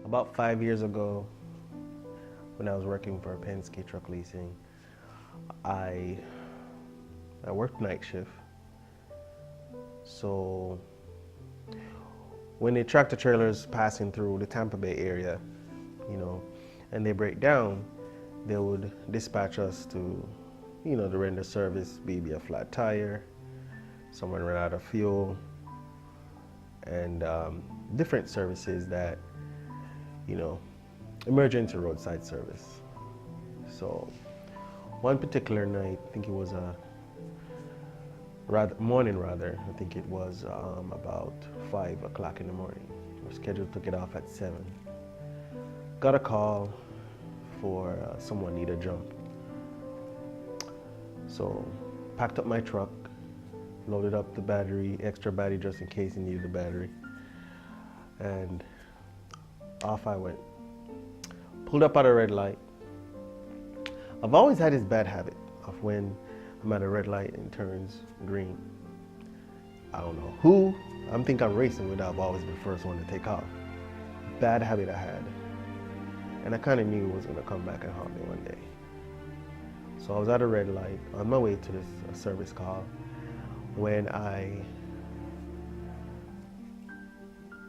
About 5 years ago, when I was working for Penske Truck Leasing, I I worked night shift. So when the tractor trailers passing through the Tampa Bay area, you know, and they break down, they would dispatch us to, to render service, maybe a flat tire, someone ran out of fuel, and different services that, you know, emergency roadside service. So one particular night, I think it was a morning rather, I think it was about 5 o'clock in the morning. We were scheduled to get off at 7. Got a call for someone need a jump. So packed up my truck, loaded up the battery, extra battery just in case he needed the battery, and off I went. Pulled up at a red light. I've always had this bad habit of when I'm at a red light and it turns green. I don't know who I'm racing with, I've always been the first one to take off. Bad habit I had. And I kind of knew it was going to come back and haunt me one day. So I was at a red light on my way to this service call when I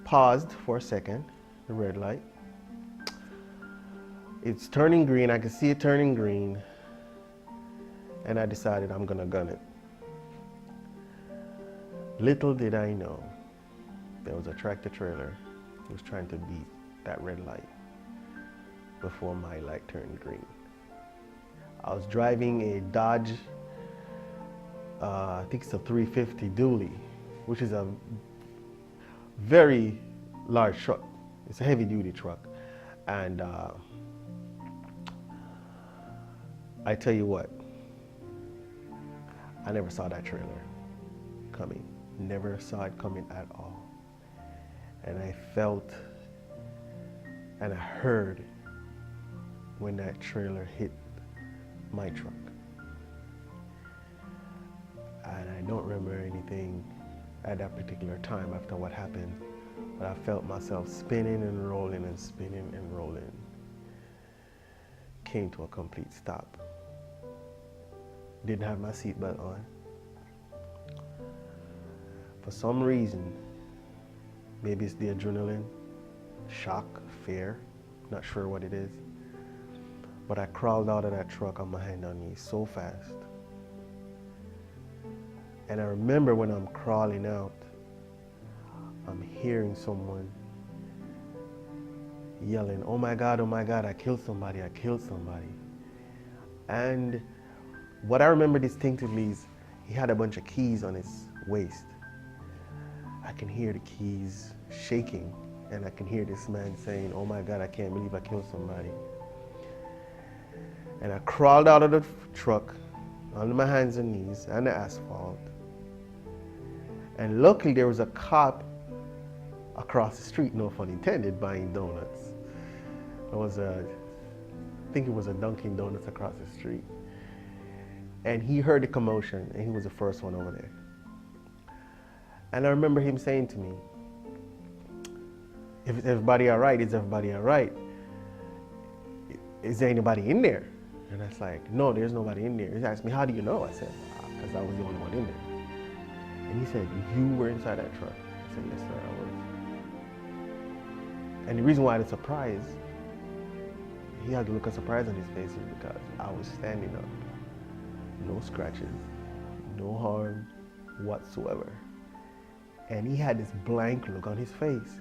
paused for a second, the red light. It's turning green, I can see it turning green, and I decided I'm gonna gun it. Little did I know, there was a tractor trailer who was trying to beat that red light before my light turned green. I was driving a Dodge, I think it's a 350 dually, which is a very large truck. It's a heavy duty truck. And I tell you what, I never saw that trailer coming. Never saw it coming at all. And I felt and I heard when that trailer hit my truck. And I don't remember anything at that particular time after what happened, but I felt myself spinning and rolling and spinning and rolling. Came to a complete stop. Didn't have my seatbelt on. For some reason, maybe it's the adrenaline, shock, fear, not sure what it is, but I crawled out of that truck on my hand and knees so fast. And I remember when I'm crawling out, I'm hearing someone yelling, oh my God, I killed somebody, I killed somebody. And what I remember distinctively is he had a bunch of keys on his waist. I can hear the keys shaking, and I can hear this man saying, oh my God, I can't believe I killed somebody. And I crawled out of the truck on my hands and knees and the asphalt. And luckily there was a cop across the street, no pun intended, buying donuts. I think it was a Dunkin' Donuts across the street. And he heard the commotion, and he was the first one over there. And I remember him saying to me, "Is everybody all right? Is everybody all right? Is there anybody in there?" And I was like, "No, there's nobody in there." He asked me, "How do you know?" I said, "Because I was the only one in there." And he said, "You were inside that truck?" I said, "Yes, sir, I was." And the reason why I was surprised, he had a look of surprise on his face, is because I was standing up. No scratches, no harm whatsoever. And he had this blank look on his face.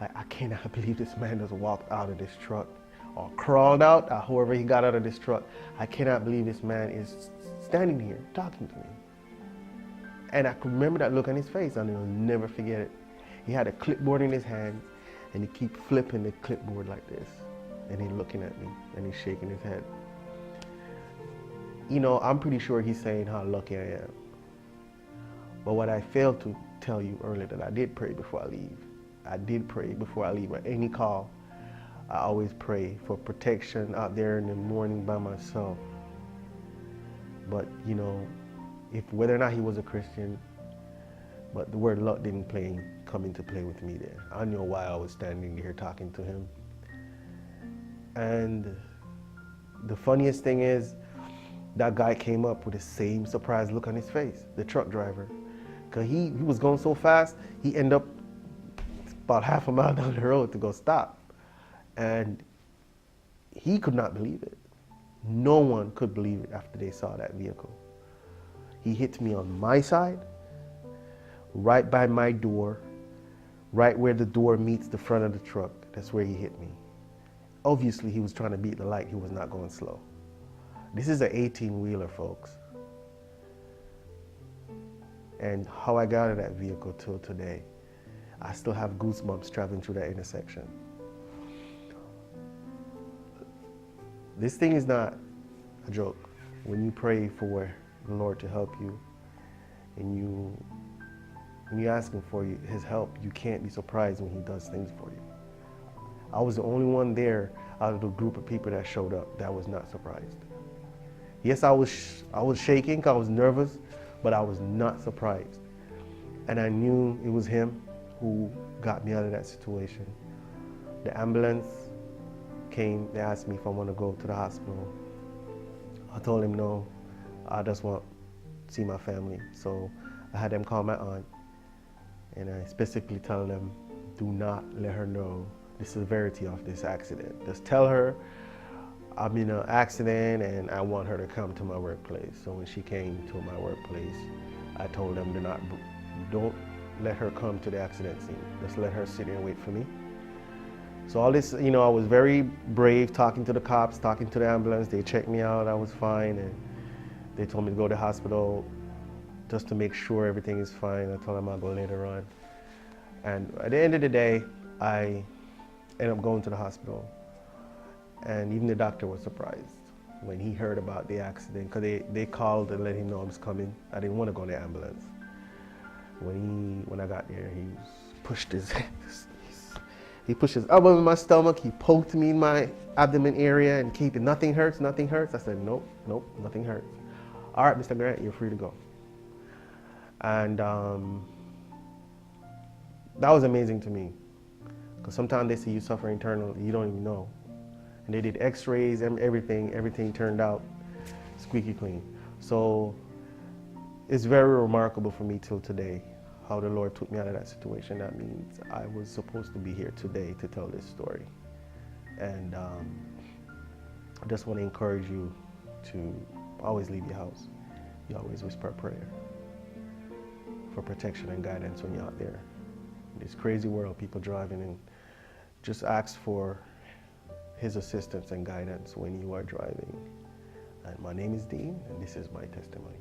Like, I cannot believe this man just walked out of this truck or crawled out, or however he got out of this truck. I cannot believe this man is standing here talking to me. And I can remember that look on his face, and I'll never forget it. He had a clipboard in his hand, and he keep flipping the clipboard like this. And he's looking at me, and he's shaking his head. You know, I'm pretty sure he's saying how lucky I am. But what I failed to tell you earlier, that I did pray before I leave. I did pray before I leave. At any call, I always pray for protection out there in the morning by myself. But, you know, whether or not he was a Christian, but the word luck didn't come into play with me there. I know why I was standing here talking to him. And the funniest thing is, that guy came up with the same surprised look on his face, the truck driver. Because he was going so fast, he ended up about half a mile down the road to go stop. And he could not believe it. No one could believe it after they saw that vehicle. He hit me on my side, right by my door, right where the door meets the front of the truck. That's where he hit me. Obviously, he was trying to beat the light. He was not going slow. This is an 18-wheeler, folks. And how I got out of that vehicle till today, I still have goosebumps traveling through that intersection. This thing is not a joke. When you pray for the Lord to help you, and when you ask Him for His help, you can't be surprised when He does things for you. I was the only one there out of the group of people that showed up that was not surprised. Yes, I was shaking, I was nervous, but I was not surprised. And I knew it was Him who got me out of that situation. The ambulance came, they asked me if I want to go to the hospital. I told him no, I just want to see my family. So I had them call my aunt, and I specifically tell them, do not let her know the severity of this accident. Just tell her I'm in an accident and I want her to come to my workplace. So when she came to my workplace, I told them don't let her come to the accident scene. Just let her sit there and wait for me. So all this, I was very brave, talking to the cops, talking to the ambulance. They checked me out, I was fine, and they told me to go to the hospital just to make sure everything is fine. I told them I'll go later on. And at the end of the day, I ended up going to the hospital. And even the doctor was surprised when he heard about the accident, because they called and let him know I was coming. I didn't want to go in the ambulance. When I got there, he pushed his elbow in my stomach. He poked me in my abdomen area and kept it. Nothing hurts, nothing hurts. I said, nope, nothing hurts. All right, Mr. Grant, you're free to go. And that was amazing to me, because sometimes they see you suffer internally, you don't even know. And they did x-rays and everything turned out squeaky clean. So it's very remarkable for me till today how the Lord took me out of that situation. That means I was supposed to be here today to tell this story. And I just want to encourage you to always leave your house. You always whisper a prayer for protection and guidance when you're out there. In this crazy world, people driving, and just ask for His assistance and guidance when you are driving. And my name is Dean, and this is my testimony.